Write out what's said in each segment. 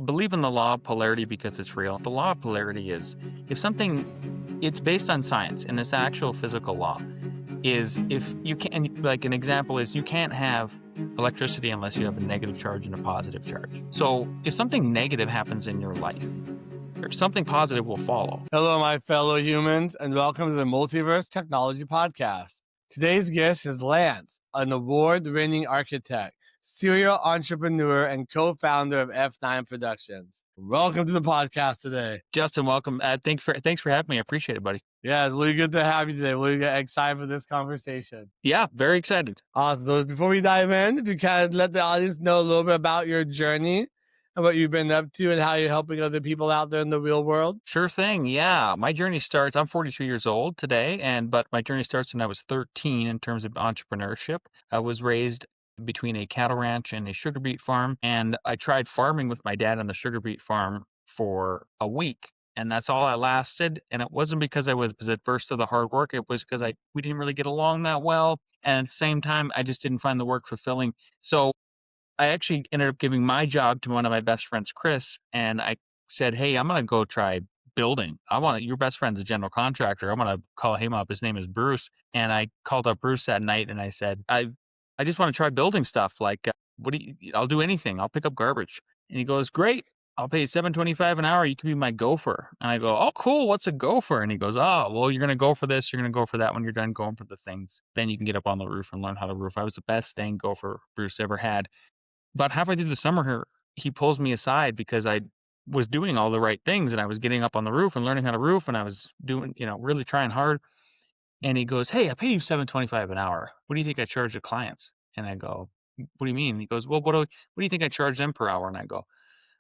believe in the law of polarity because it's real. The law of polarity is if something, it's based on science and it's an actual physical law, is if you can, like an example is you can't have electricity unless you have a negative charge and a positive charge. So if something negative happens in your life, something positive will follow. Hello, my fellow humans, and welcome to the Multiverse Technology Podcast. Today's guest is Lance, an award-winning architect, serial entrepreneur, and co-founder of F9 Productions. Welcome to the podcast today. Justin, welcome. Thanks for having me. I appreciate it, buddy. Yeah, it's really good to have you today. Really excited for this conversation. Yeah, very excited. Awesome. So before we dive in, if you can let the audience know a little bit about your journey and what you've been up to and how you're helping other people out there in the real world. Sure thing. Yeah. My journey starts, I'm 43 years old today, but my journey starts when I was 13 in terms of entrepreneurship. I was raised between a cattle ranch and a sugar beet farm, and I tried farming with my dad on the sugar beet farm for a week. And that's all I lasted. And it wasn't because I was adverse to the hard work. It was because we didn't really get along that well. And at the same time, I just didn't find the work fulfilling. So I actually ended up giving my job to one of my best friends, Chris, and I said, "Hey, I'm gonna go try building. Your best friend's a general contractor. I'm gonna call him up. His name is Bruce." And I called up Bruce that night and I said, I just want to try building stuff. Like, I'll do anything. I'll pick up garbage. And he goes, "Great. I'll pay you $7.25 an hour. You can be my gopher." And I go, "Oh, cool. What's a gopher?" And he goes, "Oh, well, you're going to go for this. You're going to go for that when you're done going for the things. Then you can get up on the roof and learn how to roof." I was the best dang gopher Bruce ever had. About halfway through the summer, he pulls me aside because I was doing all the right things and I was getting up on the roof and learning how to roof and I was doing, really trying hard. And he goes, "Hey, I pay you $7.25 an hour. What do you think I charge the clients?" And I go, "What do you mean?" He goes, "Well, what do you think I charge them per hour?" And I go,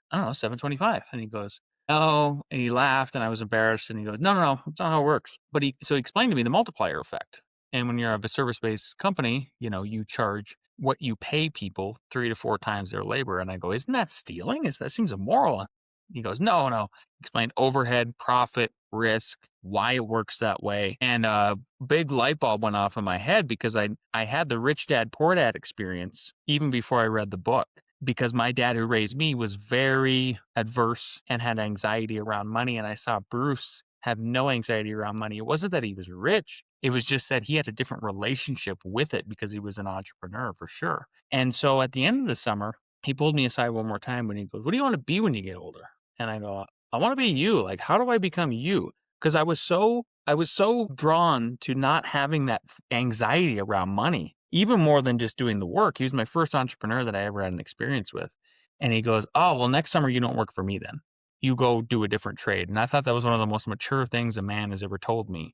"I don't know, $7.25." And he goes, "Oh," and he laughed and I was embarrassed. And he goes, No, that's not how it works." But he explained to me the multiplier effect. And when you're a service-based company, you charge what you pay people 3 to 4 times their labor. And I go, "Isn't that stealing? That seems immoral." And he goes, No. Explained overhead, profit, risk, why it works that way. And a big light bulb went off in my head because I had the rich dad, poor dad experience even before I read the book. Because my dad who raised me was very adverse and had anxiety around money. And I saw Bruce have no anxiety around money. It wasn't that he was rich. It was just that he had a different relationship with it because he was an entrepreneur for sure. And so at the end of the summer, he pulled me aside one more time when he goes, "What do you want to be when you get older?" And I go, "I want to be you. Like, how do I become you?" Because I was so drawn to not having that anxiety around money, even more than just doing the work. He was my first entrepreneur that I ever had an experience with. And he goes, "Oh, well, next summer you don't work for me then. You go do a different trade." And I thought that was one of the most mature things a man has ever told me,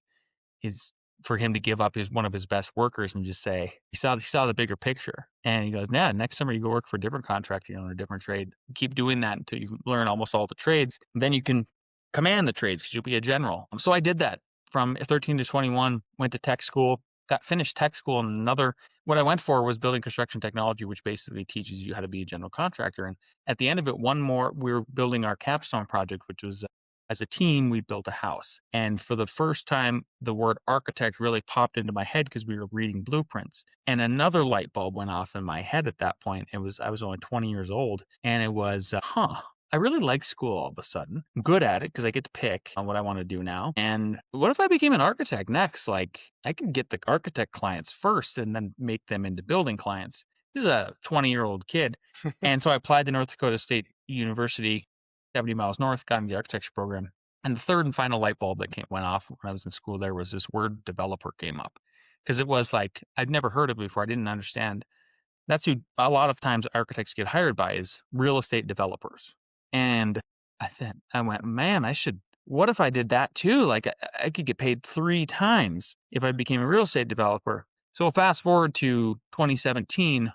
is for him to give up one of his best workers and just say, he saw the bigger picture. And he goes, "Yeah, next summer you go work for a different contractor, on a different trade. Keep doing that until you learn almost all the trades. Then you can command the trades because you'll be a general." So I did that from 13 to 21, went to tech school, finished tech school, and what I went for was building construction technology, which basically teaches you how to be a general contractor. And at the end of it, we were building our capstone project, which was as a team, we built a house. And for the first time, the word architect really popped into my head because we were reading blueprints. And another light bulb went off in my head at that point. I was only 20 years old. And it was, I really like school all of a sudden. I'm good at it because I get to pick on what I want to do now. And what if I became an architect next? Like, I could get the architect clients first and then make them into building clients. This is a 20-year-old kid. And so I applied to North Dakota State University, 70 miles north, got in the architecture program. And the third and final light bulb that went off when I was in school there was this word developer came up. Because it was like, I'd never heard of it before. I didn't understand. That's who a lot of times architects get hired by, is real estate developers. And I went, man, what if I did that too? Like I could get paid 3 times if I became a real estate developer. So fast forward to 2017,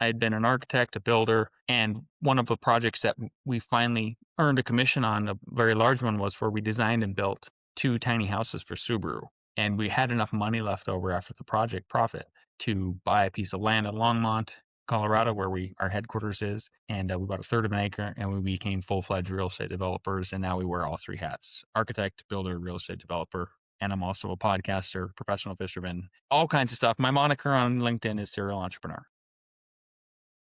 I had been an architect, a builder, and one of the projects that we finally earned a commission on, a very large one, was where we designed and built 2 tiny houses for Subaru. And we had enough money left over after the project profit to buy a piece of land in Longmont, Colorado, where our headquarters is. And we bought a third of an acre and we became full-fledged real estate developers. And now we wear all 3 hats: architect, builder, real estate developer. And I'm also a podcaster, professional fisherman, all kinds of stuff. My moniker on LinkedIn is Serial Entrepreneur.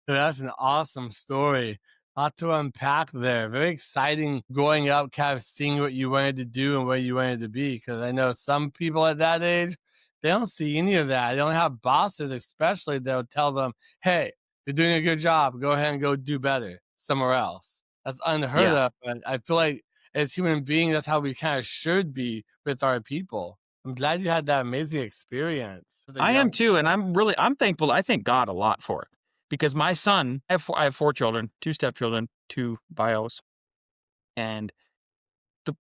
That's an awesome story. Lot to unpack there. Very exciting growing up, kind of seeing what you wanted to do and where you wanted to be. Because I know some people at that age, they don't see any of that. They don't have bosses, especially, they'll tell them, hey, you're doing a good job. Go ahead and go do better somewhere else. That's unheard Yeah. of. But I feel like as human beings, that's how we kind of should be with our people. I'm glad you had that amazing experience as a I am young. too, and I'm thankful. I thank God a lot for it because my son, I have 4 children, 2 stepchildren, 2 bios, and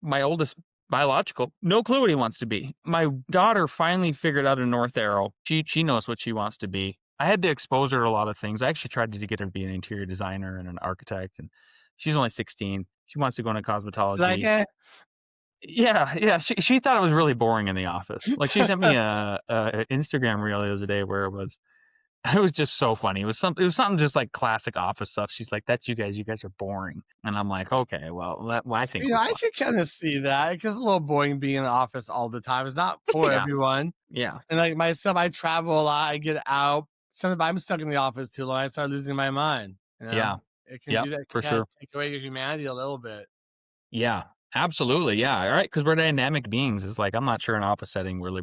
my oldest biological, no clue what he wants to be. My daughter finally figured out a North Arrow. She knows what she wants to be. I had to expose her to a lot of things. I actually tried to get her to be an interior designer and an architect, and she's only 16. She wants to go into She's like, cosmetology. eh. Yeah, yeah. She thought it was really boring in the office. Like she sent me a Instagram reel the other day where it was it was just so funny. It was something just like classic office stuff. She's like, "That's you guys. You guys are boring." And I'm like, "Okay, well, I think we're I fun." could kind of see that because it's a little boring being in the office all the time. It's not for Yeah, everyone. yeah, And like myself, I travel a lot. I get out. Sometimes I'm stuck in the office too long. I start losing my mind. yeah. It can Yep, do that. It can for kind of sure. take away your humanity a little bit. Yeah, absolutely. Yeah, all right. Because we're dynamic beings. It's like I'm not sure an office setting really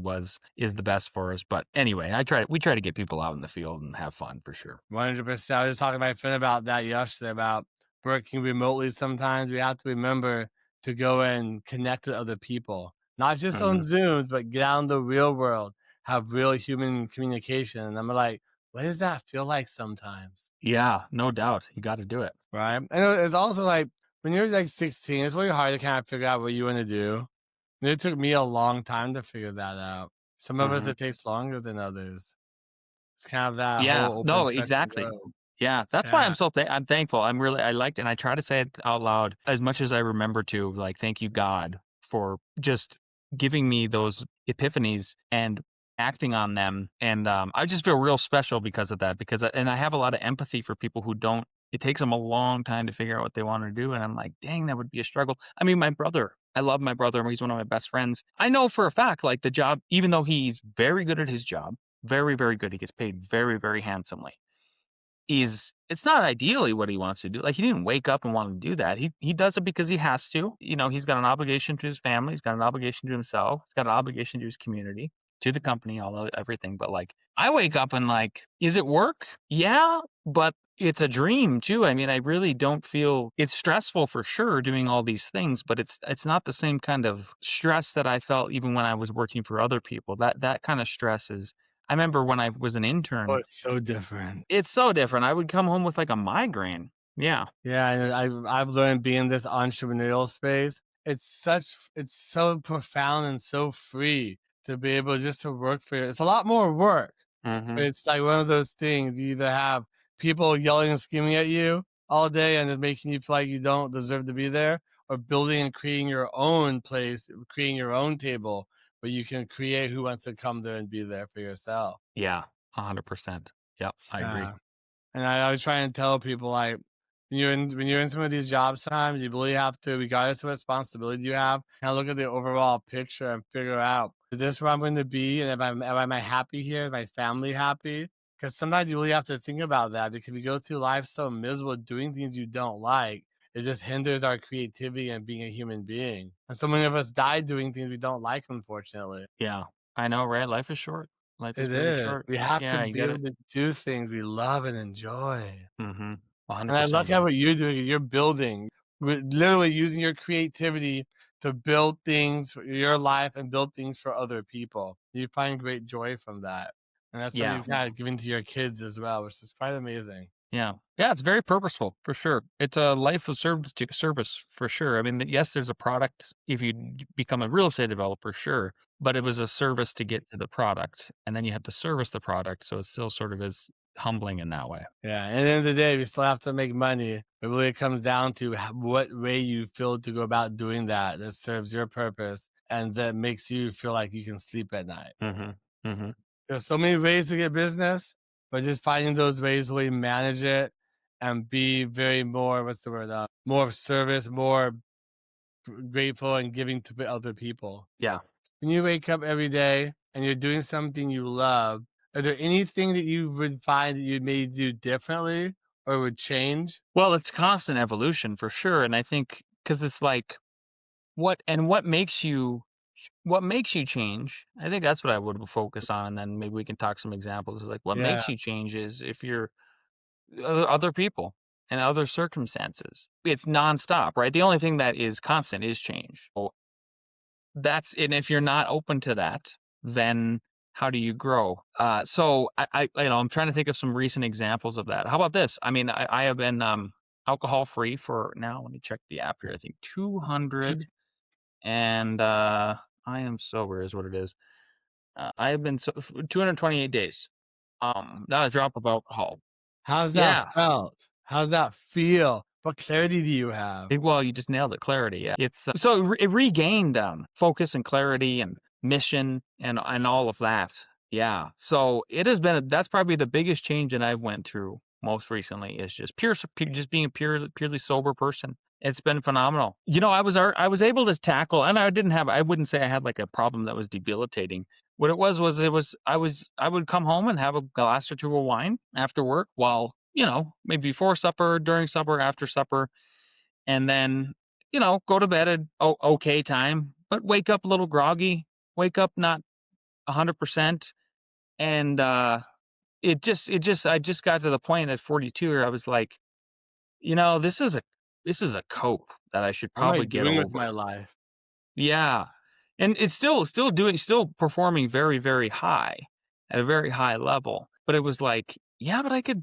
is the best for us. But anyway, we try to get people out in the field and have fun for sure. 100%. I was talking to my friend about that yesterday about working remotely. Sometimes we have to remember to go and connect with other people, not just on Hmm. Zooms, but get out in the real world, have real human communication. And I'm like, what does that feel like sometimes? Yeah, no doubt. You got to do it. Right. And it's also like when you're like 16, it's really hard to kind of figure out what you want to do. And it took me a long time to figure that out. Some of us, Hmm. it takes longer than others. It's kind of that Yeah, whole open no, spectrum exactly. globe. Yeah, that's why Yeah. I'm thankful. I liked and I try to say it out loud as much as I remember to, like, thank you, God, for just giving me those epiphanies and acting on them. And I just feel real special because of that. And I have a lot of empathy for people who don't. It takes them a long time to figure out what they want to do, and I'm like, dang, that would be a struggle. I mean, my brother. I love my brother. He's one of my best friends. I know for a fact, like the job, even though he's very good at his job, very, very good. He gets paid very, very handsomely. It's not ideally what he wants to do. Like he didn't wake up and want to do that. He does it because he has to. You know, he's got an obligation to his family, he's got an obligation to himself, he's got an obligation to his community, to the company, all everything. But like I wake up and like, is it work? Yeah, but it's a dream too. I mean, I really don't feel it's stressful for sure doing all these things, but it's not the same kind of stress that I felt even when I was working for other people. That kind of stress is I remember when I was an Oh, intern, it's so different. it's so different. I would come home with, like, a migraine. Yeah. Yeah, and I've learned being in this entrepreneurial space, it's so profound and so free to be able just to work for you. It's a lot more work, but Mhm. it's like one of those things you either have people yelling and screaming at you all day and it's making you feel like you don't deserve to be there, or building and creating your own place, creating your own table where you can create who wants to come there and be there for yourself. Yeah, 100%. Yep, I agree. Yeah. And I always try and tell people like when you're in some of these jobs sometimes you really have to, regardless of responsibility you have, kind of look at the overall picture and figure out, is this where I'm going to be? And am I happy here? Is my family happy? Because sometimes you really have to think about that because we go through life so miserable doing things you don't like. It just hinders our creativity and being a human being. And so many of us die doing things we don't like, unfortunately. Yeah. I know, right? Life is short. Life is It very is. short. We have to Yeah, you be gotta able to do things we love and enjoy. Mhm. And I 100%, like how brother. what you're doing, you're building, literally using your creativity to build things for your life and build things for other people. You find great joy from that. And that's something Yeah. you've kind of given to your kids as well, which is quite amazing. Yeah. Yeah, it's very purposeful, for sure. It's a life of service, for sure. I mean, yes, there's a product if you become a real estate developer, sure, but it was a service to get to the product, and then you have to service the product, so it still sort of is humbling in that way. Yeah. And at the end of the day, we still have to make money. But really, it comes down to what way you feel to go about doing that that serves your purpose and that makes you feel like you can sleep at night. Mhm. Mhm. There's so many ways to get business, but just finding those ways where you manage it and be very more, what's the word, more of service, more grateful and giving to other people. Yeah. When you wake up every day and you're doing something you love, are there anything that you would find that you may do differently? or would change? Well, it's constant evolution for sure, and I think because it's like what makes you change. I think that's what I would focus on, and then maybe we can talk some examples. Is like what Yeah, makes you change is if you're other people and other circumstances. It's nonstop, right? The only thing that is constant is change. So and if you're not open to that, then how do you grow? So I'm trying to think of some recent examples of that. How about this? I mean, I have been alcohol free for now. Let me check the app here. I think 200 and I am sober is what it is. I have been 228 days. Not a drop of alcohol. how's that Yeah. felt? How's that feel? What clarity do you have? Well, you just nailed it. Clarity. Yeah. It's so it regained focus and clarity and mission and all of that. Yeah. So it has been that's probably the biggest change that I've went through most recently is just just being a purely sober person. It's been phenomenal. I was able to tackle, and I wouldn't say I had like a problem that was debilitating. What it was I would come home and have a glass or two of wine after work while, maybe before supper, during supper, after supper, and then, go to bed at okay time, but wake up a little groggy, wake up not 100%. And I just got to the point at 42 where I was like, this is a cope that I should What am I probably get doing with my over. life? Yeah. And it's still performing very, very high at a very high level. But it was like, yeah, but I could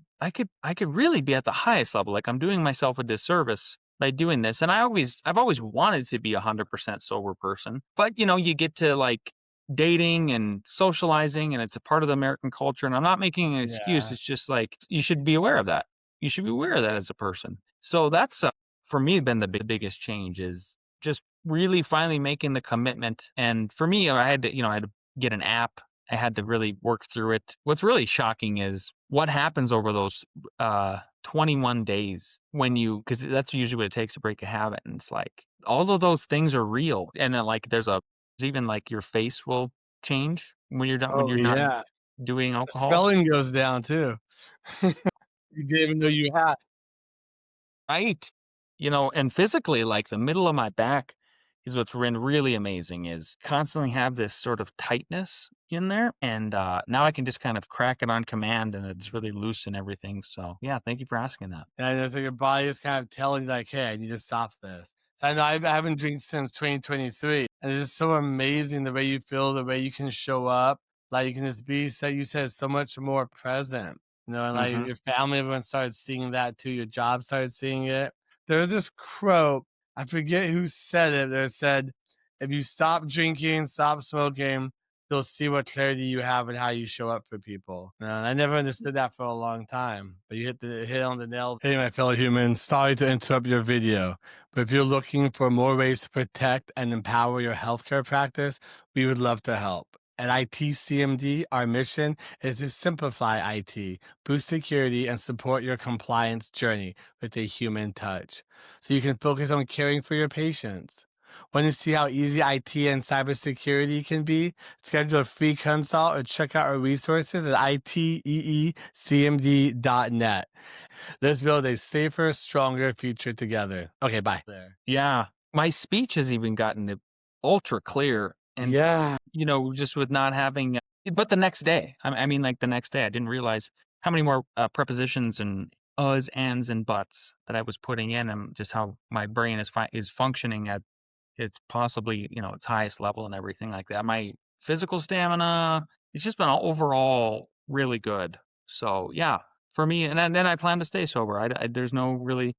really be at the highest level. Like I'm doing myself a disservice by doing this. And I've always wanted to be 100% sober person. But you get to like dating and socializing and it's a part of the American culture. And I'm not making an excuse. Yeah. It's just like, you should be aware of that. You should be aware of that as a person. So that's for me been the biggest change is just really finally making the commitment. And for me, I had to get an app. I had to really work through it. What's really shocking is what happens over those 21 days because that's usually what it takes to break a habit. And it's like all of those things are real. And then like there's even like your face will change when you're done when Oh you're not yeah. doing The alcohol. spelling goes down too. You didn't even know you had. Right. And physically, like the middle of my back is what's been really amazing is constantly have this sort of tightness in there. And now I can just kind of crack it on command and it's really loose and everything. So yeah, thank you for asking that. And it's like your body is kind of telling you, like, hey, I need to stop this. So I know I haven't drank since 2023. And it's just so amazing the way you feel, the way you can show up. Like you can just be, so you said, so much more present. And like Hmm. your family, everyone started seeing that too. Your job started seeing it. There was this quote, I forget who said it, that said, if you stop drinking, stop smoking, you'll see what clarity you have and how you show up for people. And I never understood that for a long time, but you hit on the nail. Hey, my fellow humans, sorry to interrupt your video, but if you're looking for more ways to protect and empower your healthcare practice, we would love to help. At ITCMD, our mission is to simplify IT, boost security, and support your compliance journey with a human touch, so you can focus on caring for your patients. Want to see how easy IT and cybersecurity can be? Schedule a free consult or check out our resources at iteecmd.net. Let's build a safer, stronger future together. Okay, bye. There. Yeah. My speech has even gotten ultra clear. And, Yeah. just with not having, but the next day, I mean, like the next day, I didn't realize how many more prepositions and uhs, ands, and buts that I was putting in and just how my brain is functioning at it's possibly, its highest level and everything like that. My physical stamina, it's just been overall really good. So yeah, for me, and then I plan to stay sober. There's no really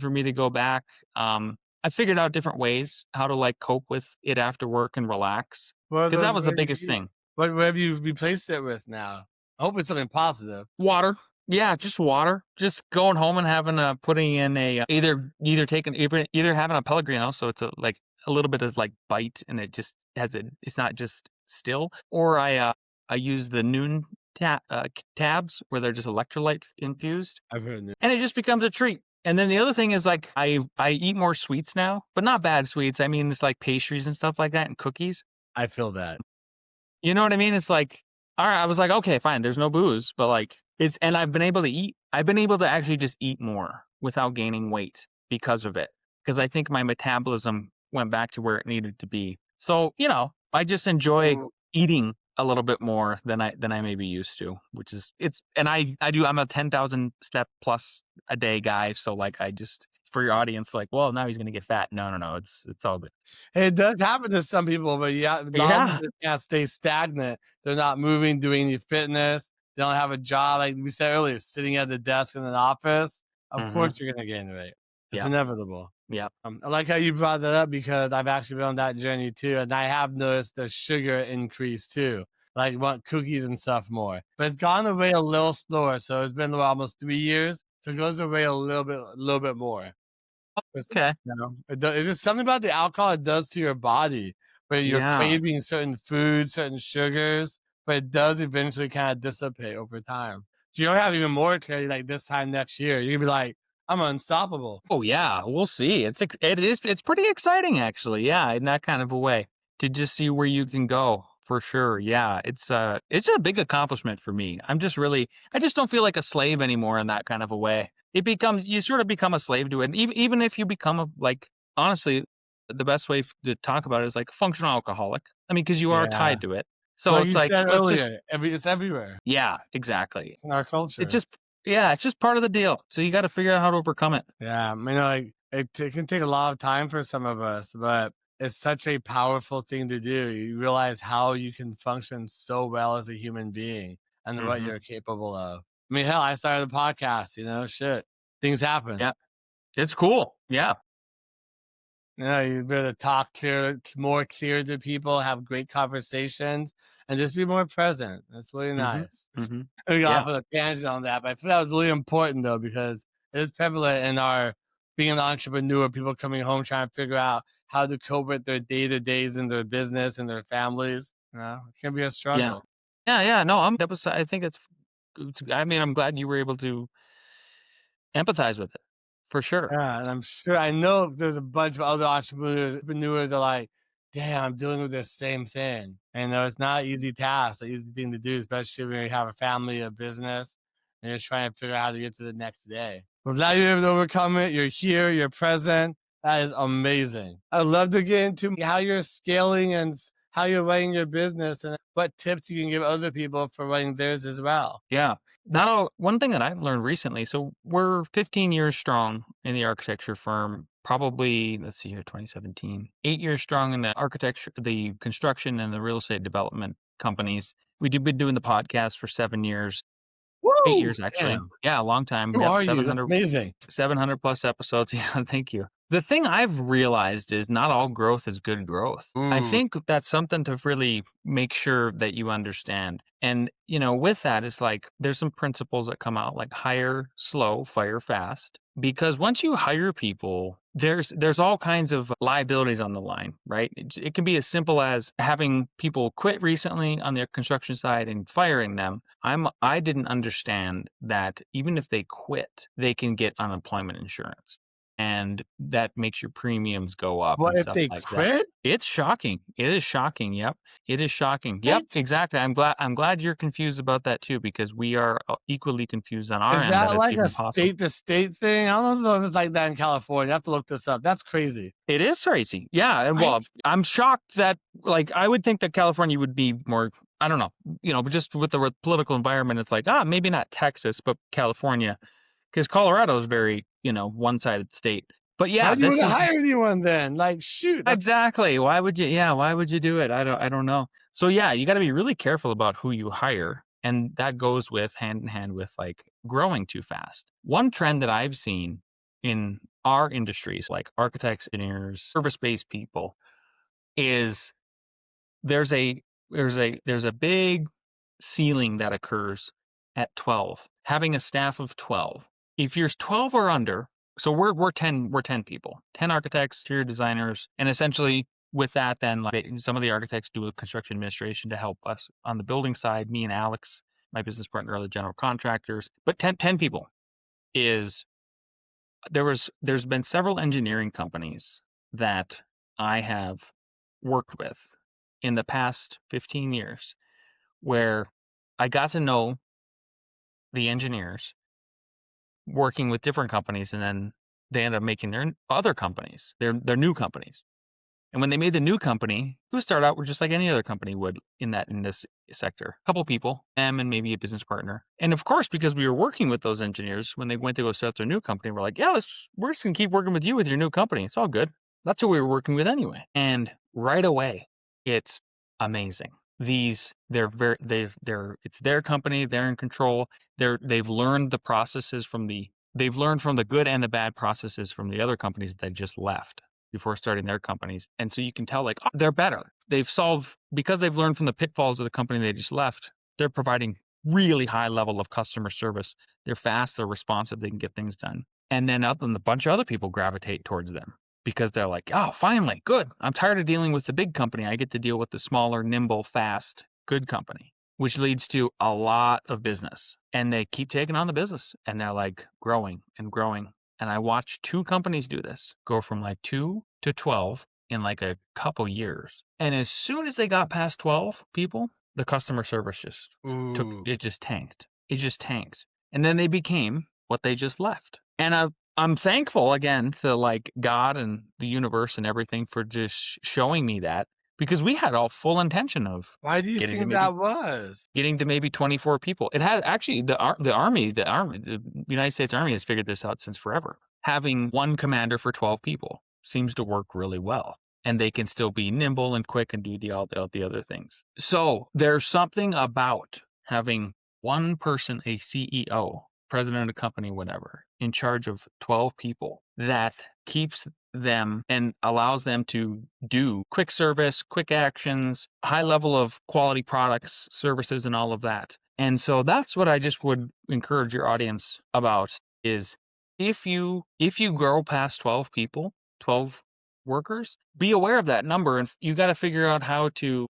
for me to go back. I figured out different ways how to like cope with it after work and relax What are because that those? was the biggest thing. What have you replaced it with now? I hope it's something positive. Water. Yeah, just water. Just going home and having putting in either having a Pellegrino, so it's like a little bit of like bite, and it just it's not just still. Or I use the Noon tabs where they're just electrolyte infused, I've heard it. and it just becomes a treat. And then the other thing is like I eat more sweets now, but not bad sweets. I mean, it's like pastries and stuff like that, and cookies. I feel that. You know what I mean? It's like, all right, I was like, okay, fine, there's no booze, but like And I've been able to actually just eat more without gaining weight because of it. Because I think my metabolism went back to where it needed to be. So, I just enjoy Mm. eating a little bit more than I may be used to, which is I'm a 10,000 step plus a day guy. So like I just for your audience, like, well, now he's gonna get fat. No, no, no, it's all good. It does happen to some people, but yeah, a lot of them Yeah. just can't stay stagnant. They're not moving, doing any fitness. They don't have a job. Like we said earlier, sitting at the desk in an office. Of Mm-hmm. course, you're going to gain weight. It's Yeah. inevitable. Yeah. I like how you brought that up because I've actually been on that journey too. And I have noticed the sugar increase too. Like want cookies and stuff more. But it's gone away a little slower. So it's been almost 3 years. So it goes away a little bit more. Okay. It's just something about the alcohol it does to your body, where you're Yeah. craving certain foods, certain sugars, but it does eventually kind of dissipate over time. So you'll have even more clarity like this time next year. You'll be like, I'm unstoppable. Oh yeah, we'll see. It's pretty exciting actually. Yeah, in that kind of a way to just see where you can go for sure. Yeah, it's a big accomplishment for me. I just don't feel like a slave anymore in that kind of a way. You sort of become a slave to it. And even if you become honestly, the best way to talk about it is like functional alcoholic. I mean, because you are Yeah. tied to it. So Like it's you like said let's just earlier, it's everywhere yeah, exactly. in our It culture. just yeah, it's just part of the deal. So you got to figure out how to overcome it. Yeah. Like it can take a lot of time for some of us, but it's such a powerful thing to do. You realize how you can function so well as a human being and what Hmm. you're capable of. I mean, hell, I started a podcast, shit. Things happen. Yeah, it's cool. Yeah. You better talk more clear to people, have great conversations, and just be more present. That's really Mhm, nice. mhm. We got Yeah, off on a tangent on that, but I feel that was really important though, because it is prevalent in our being an entrepreneur, people coming home trying to figure out how to cope with their day to days in their business and their families. It can be a yeah. struggle. Yeah, yeah, no, I think I mean, I'm glad you were able to empathize with it, for sure. Yeah, and I'm sure I know there's a bunch of other entrepreneurs are like, damn, I'm dealing with this same thing. And it's not an easy task, an easy thing to do, especially when you have a family, a business, and you're trying to figure out how to get to the next day. Well, now you're able to overcome it. You're here, you're present. That is amazing. I'd love to get into how you're scaling and how you're running your business and what tips you can give other people for running theirs as well. Yeah. One thing that I've learned recently, so we're 15 years strong in the architecture firm, probably, let's see here, 2017. 8 years strong in the construction and the real estate development companies. Been doing the podcast for 7 years, 8 Woo! years actually. Damn. Yeah, a long time. Who Yep, are you? That's amazing. 700 plus episodes. Yeah, thank you. The thing I've realized is not all growth is good growth. I Ooh. think that's something to really make sure that you understand. And, with that, it's like there's some principles that come out like hire slow, fire fast. Because once you hire people, there's all kinds of liabilities on the line, right? It can be as simple as having people quit recently on their construction side and firing them. I didn't understand that even if they quit, they can get unemployment insurance. And that makes your premiums go up What and if stuff they like that. quit? It's shocking. It is shocking. Yep. It is shocking. Yep, What? exactly. I'm glad you're confused about that too, because we are equally confused on our Is end that that it's like a even possible. state to state thing? I don't know if it's like that in California. I have to look this up. That's crazy. It is crazy. Yeah. And What? well, I'm shocked that I would think that California would be more, I don't know, just with the political environment, it's like, maybe not Texas, but California, because Colorado is very, one-sided state. But How yeah, do you want this to is hire anyone then? Like, shoot. exactly. Why would you do it? I don't know. So yeah, you got to be really careful about who you hire. And that goes with hand in hand with like growing too fast. One trend that I've seen in our industries, like architects, engineers, service-based people, is there's a there's a big ceiling that occurs at 12, having a staff of 12. If you're 12 or under, so we're 10 people, 10 architects, exterior designers, and essentially with that then like some of the architects do a construction administration to help us on the building side. Me and Alex, my business partner, are the general contractors. But 10 people is there's been several engineering companies that I have worked with in the past 15 years where I got to know the engineers working with different companies, and then they end up making their other companies, their new companies. And when they made the new company, it would start out with just like any other company would in this sector. A couple people, them and maybe a business partner. And of course, because we were working with those engineers, when they went to go set up their new company, we're like, yeah, we're just gonna keep working with you with your new company. It's all good. That's who we were working with anyway. And right away, it's amazing. It's their company, they're in control. They've learned the processes they've learned from the good and the bad processes from the other companies that they just left before starting their companies. And so you can tell like, oh, they're better. Because they've learned from the pitfalls of the company they just left, they're providing really high level of customer service. They're fast, they're responsive, they can get things done. And then a bunch of other people gravitate towards them because they're like, oh, finally, good. I'm tired of dealing with the big company. I get to deal with the smaller, nimble, fast, good company, which leads to a lot of business. And they keep taking on the business and they're like growing and growing. And I watched 2 companies do this, go from like 2 to 12 in like a couple years. And as soon as they got past 12 people, the customer service just tanked. It just tanked. And then they became what they just left. And I'm thankful again to like God and the universe and everything for just showing me that, because we had all full intention of Why do you think that was? getting to maybe 24 people. It has actually the United States Army has figured this out since forever. Having one commander for 12 people seems to work really well, and they can still be nimble and quick and do all the other things. So there's something about having one person, a CEO, president of the company, whatever, in charge of 12 people that keeps them and allows them to do quick service, quick actions, high level of quality products, services, and all of that. And so that's what I just would encourage your audience about is if you grow past 12 people, 12 workers, be aware of that number, and you got to figure out how to,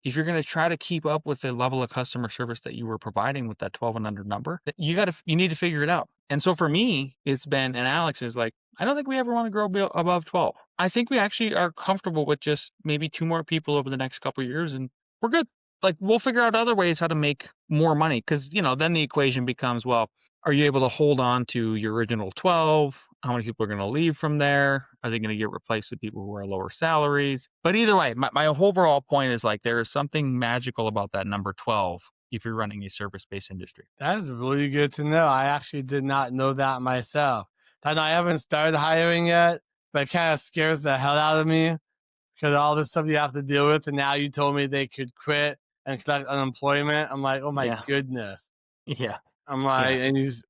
if you're going to try to keep up with the level of customer service that you were providing with that 12 and under number, you need to figure it out. And so for me, it's been, and Alex is like, I don't think we ever want to grow above 12. I think we actually are comfortable with just maybe 2 more people over the next couple of years, and we're good. Like, we'll figure out other ways how to make more money, because, then the equation becomes, well, are you able to hold on to your original 12? How many people are going to leave from there? Are they going to get replaced with people who are lower salaries? But either way, my overall point is like there is something magical about that number 12 if you're running a service-based industry. That is really good to know. I actually did not know that myself. I haven't started hiring yet, but it kind of scares the hell out of me because all this stuff you have to deal with. And now you told me they could quit and collect unemployment. I'm like, oh my goodness. Yeah. I'm like, and he's,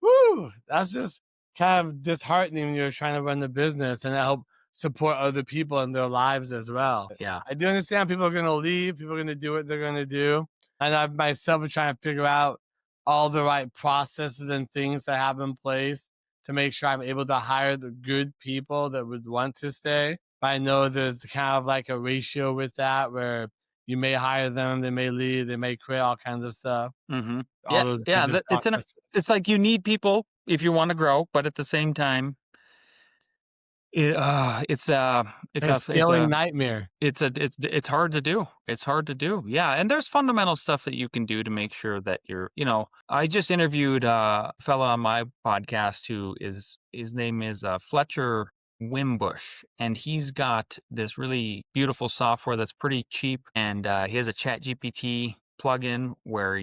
woo, that's just kind of disheartening when you're trying to run the business and help support other people in their lives as well. Yeah. I do understand people are going to leave. People are going to do what they're going to do. And I myself am trying to figure out all the right processes and things to have in place to make sure I'm able to hire the good people that would want to stay. But I know there's kind of like a ratio with that where you may hire them, they may leave, they may quit, all kinds of stuff. Mm-hmm. All those It's like you need people if you want to grow, but at the same time, it's a scaling nightmare. It's hard to do. It's hard to do. Yeah, and there's fundamental stuff that you can do to make sure that you're. I just interviewed a fella on my podcast who his name is Fletcher Wimbush, and he's got this really beautiful software that's pretty cheap, and he has a ChatGPT plugin where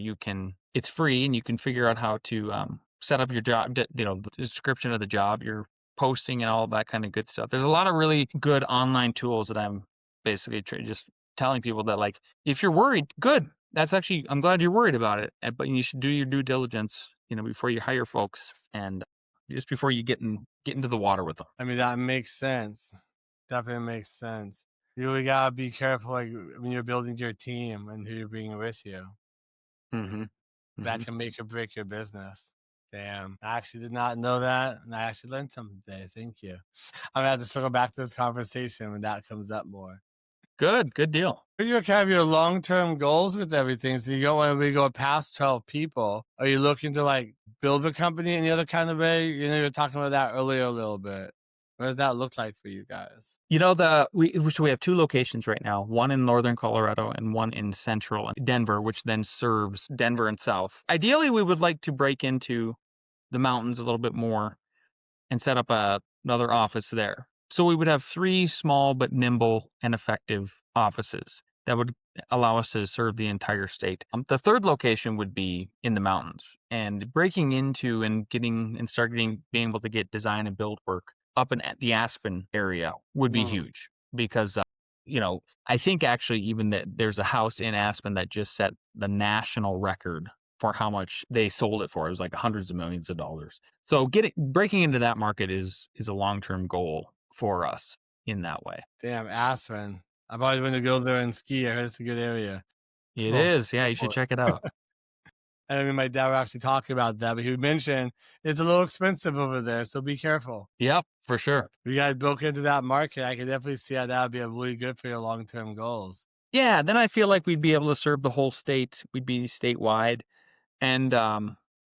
it's free, and you can figure out how to set up your job, the description of the job you're posting and all that kind of good stuff. There's a lot of really good online tools that I'm basically just telling people that, like, if you're worried, good. I'm glad you're worried about it, but you should do your due diligence, before you hire folks and just before you get into the water with them. I mean, that makes sense. Definitely makes sense. You really gotta be careful, like when you're building your team and who you're bringing with you. Mm-hmm. That can make or break your business. Damn, I actually did not know that, and I actually learned something today. Thank you. I'm gonna have to circle back to this conversation when that comes up more. Good deal. You have your long-term goals with everything, so you don't want to go past 12 people. Are you looking to like build a company any other kind of way? You're talking about that earlier a little bit. What does that look like for you guys? We have 2 locations right now, one in northern Colorado and one in central Denver, which then serves Denver and south. Ideally, we would like to break into the mountains a little bit more and set up another office there. So we would have 3 small but nimble and effective offices that would allow us to serve the entire state. The third location would be in the mountains, and breaking into and being able to get design and build work up in the Aspen area would be huge because I think actually even that there's a house in Aspen that just set the national record for how much they sold it for. It was like hundreds of millions of dollars. So breaking into that market is a long-term goal for us in that way. Damn, Aspen. I've always wanted to go there and ski. I heard it's a good area. It Cool. is. Yeah, you should check it out. I mean, my dad were actually talking about that, but he mentioned it's a little expensive over there, so be careful. Yep, for sure. If you guys broke into that market, I can definitely see how that would be really good for your long-term goals. Yeah, then I feel like we'd be able to serve the whole state. We'd be statewide. And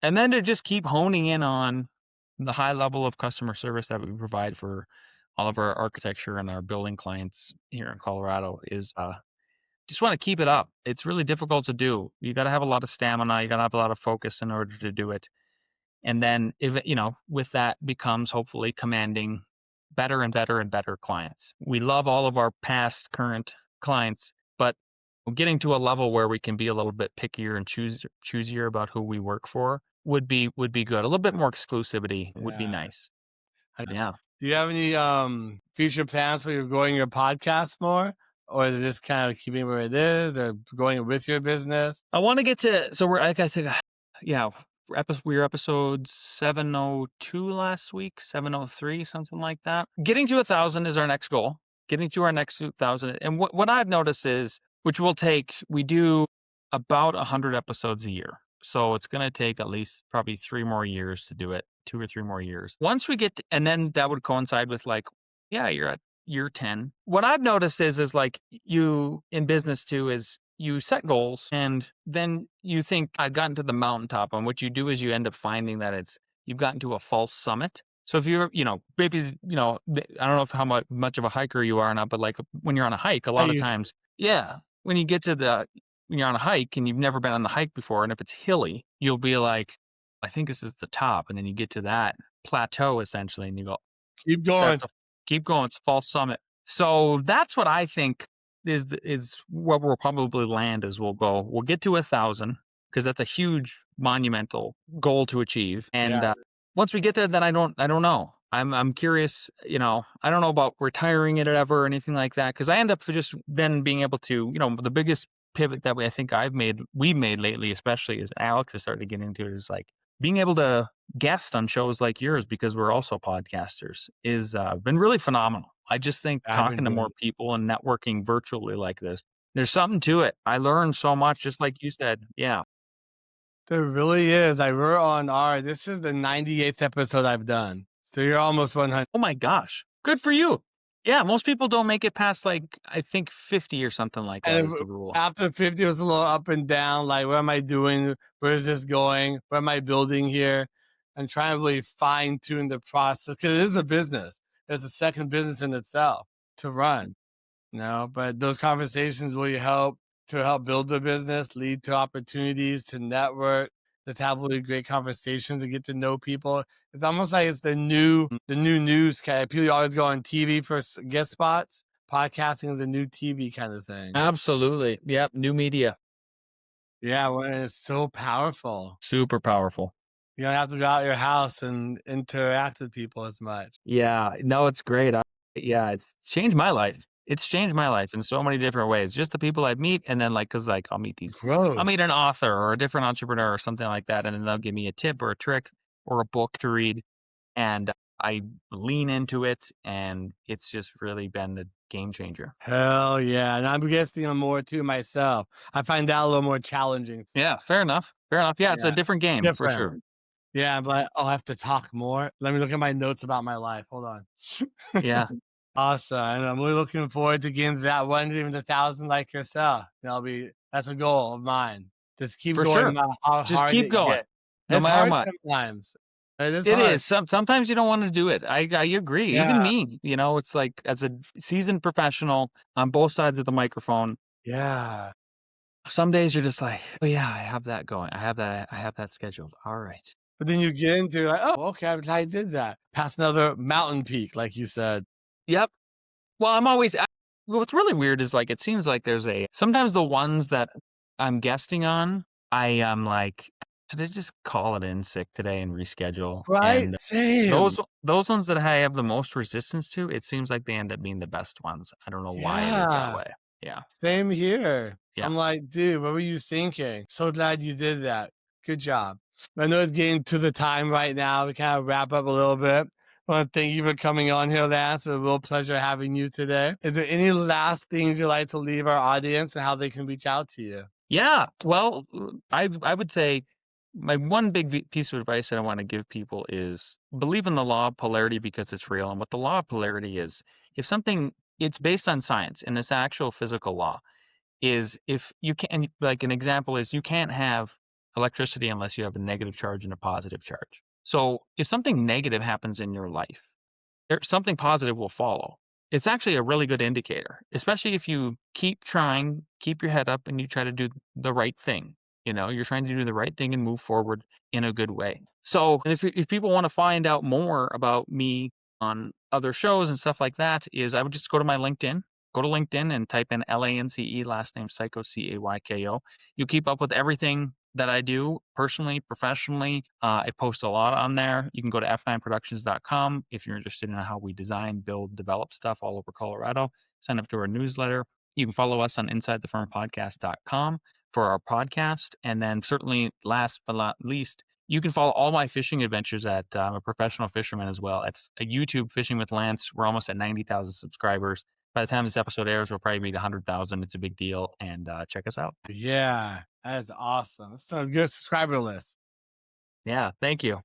then to just keep honing in on the high level of customer service that we provide for all of our architecture and our building clients here in Colorado is just want to keep it up. It's really difficult to do. You got to have a lot of stamina. You got to have a lot of focus in order to do it. And then with that becomes hopefully commanding better and better and better clients. We love all of our past, current clients, but getting to a level where we can be a little bit pickier and choosier about who we work for would be good. A little bit more exclusivity would be nice. Yeah. Do you have any future plans for growing your podcast more? Or is it just kind of keeping where it is or going with your business? I want to get to, so we're, like I said, yeah, we were episode 702 last week, 703, something like that. Getting to 1,000 is our next goal. Getting to our next 1,000. And what I've noticed is, which we do about 100 episodes a year. So it's going to take at least probably 3 more years to do it, 2 or 3 more years. Once we get, and then that would coincide with you're at year 10. What I've noticed is like you in business too, is you set goals and then you think I've gotten to the mountaintop, and what you do is you end up finding that you've gotten to a false summit. So if you're, maybe, I don't know how much of a hiker you are or not, but like when you're on a hike, a lot of times, when you get to when you're on a hike and you've never been on the hike before, and if it's hilly, you'll be like, I think this is the top. And then you get to that plateau essentially and you go, keep going. Keep going. It's a false summit. So that's what I think is where we'll probably land is we'll get to 1,000 because that's a huge monumental goal to achieve. And once we get there, then I don't know. I'm curious, I don't know about retiring it ever or anything like that, because I end up just then being able to, the biggest pivot that we've made lately, especially as Alex has started getting into it, is like being able to guest on shows like yours, because we're also podcasters, is been really phenomenal. I just think talking to more people and networking virtually like this, there's something to it. I learned so much, just like you said. Yeah. There really is. This is the 98th episode I've done. So you're almost 100. Oh my gosh. Good for you. Yeah, most people don't make it past I think 50 or something like that is the rule. After 50, it was a little up and down. Like, what am I doing? Where is this going? What am I building here? And trying to really fine tune the process, because it is a business. It's a second business in itself to run, But those conversations really help build the business, lead to opportunities to network, just have really great conversations and get to know people. It's almost like it's the new news kind of. People always go on TV for guest spots. Podcasting is a new TV kind of thing. Absolutely. Yep. New media. Yeah. Well, it's so powerful. Super powerful. You don't have to go out your house and interact with people as much. Yeah. No, it's great. It's changed my life. It's changed my life in so many different ways. Just the people I meet, and then I'll meet I'll meet an author or a different entrepreneur or something like that, and then they'll give me a tip or a trick or a book to read, and I lean into it, and it's just really been a game changer. Hell yeah. And I'm guessing more too myself. I find that a little more challenging. Yeah, fair enough. Yeah, it's a different game for sure. Yeah, but I'll have to talk more. Let me look at my notes about my life. Hold on. Yeah. Awesome. And I'm really looking forward to getting to that 1,000 like yourself. That's a goal of mine. Just keep going. Sure. Just keep going. No matter what. Sometimes. It is It hard. is. Sometimes you don't wanna do it. I agree. Even Yeah. me, it's like as a seasoned professional on both sides of the microphone, Yeah. some days you're just like, "Oh, yeah, I have that going. I have that scheduled. Alright." But then you get into like, oh, okay, I'm glad I did that. Past another mountain peak, like you said. Yep. Well, I'm always what's really weird is, like, it seems like there's a sometimes the ones that I'm guesting on, I am like, "Should I just call it in sick today and reschedule?" Right? And Same. those ones that I have the most resistance to, it seems like they end up being the best ones. I don't know why it is that Yeah. way. Yeah. Same here. Yeah. I'm like, dude, what were you thinking? So glad you did that. Good job. I know it's getting to the time right now. We kind of wrap up a little bit. I want to thank you for coming on here, Lance. It was a real pleasure having you today. Is there any last things you'd like to leave our audience and how they can reach out to you? Yeah. Well, I would say my one big piece of advice that I wanna give people is believe in the law of polarity because it's real, and what the law of polarity is, if something it's based on science, and it's actual physical law. Is if you can like, an example is you can't have electricity unless you have a negative charge and a positive charge. So, if something negative happens in your life, something positive will follow. It's actually a really good indicator, especially if you keep trying, keep your head up, and you try to do the right thing. You're trying to do the right thing and move forward in a good way. So, if people want to find out more about me on other shows and stuff like that, is I would just go to my LinkedIn. Go to LinkedIn and type in LANCE, last name Cayko, Cayko. You keep up with everything that I do personally, professionally. I post a lot on there. You can go to f9productions.com if you're interested in how we design, build, develop stuff all over Colorado. Sign up to our newsletter. You can follow us on insidethefirmpodcast.com for our podcast. And then certainly last but not least, you can follow all my fishing adventures at I'm a professional fisherman as well at YouTube Fishing with Lance. We're almost at 90,000 subscribers. By the time this episode airs, we'll probably meet 100,000. It's a big deal. And check us out. Yeah, that is awesome. That's a good subscriber list. Yeah, thank you. All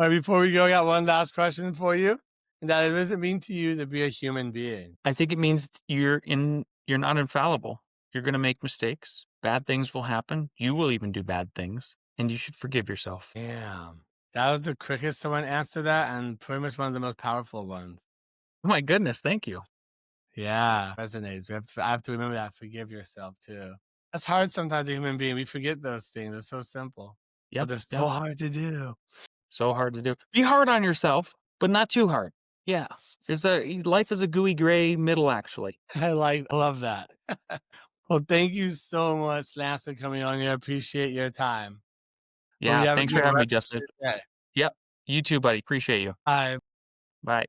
right, before we go, I got one last question for you. And that is, what does it mean to you to be a human being? I think it means you're not infallible. You're gonna make mistakes. Bad things will happen. You will even do bad things, and you should forgive yourself. Damn. That was the quickest someone answered that and pretty much one of the most powerful ones. Oh my goodness, thank you. Yeah. Resonates. I have to remember that. Forgive yourself too. That's hard sometimes as a human being. We forget those things. They're so simple, but Yep, they're yep. so hard to do. So hard to do. Be hard on yourself, but not too hard. Yeah. Life is a gooey gray middle actually. I love that. Well, thank you so much, Lance, for coming on here. I appreciate your time. Hope Yeah, you have a thanks for good having me, rest Justin. of your day. Yep. You too, buddy. Appreciate you. Bye. Bye.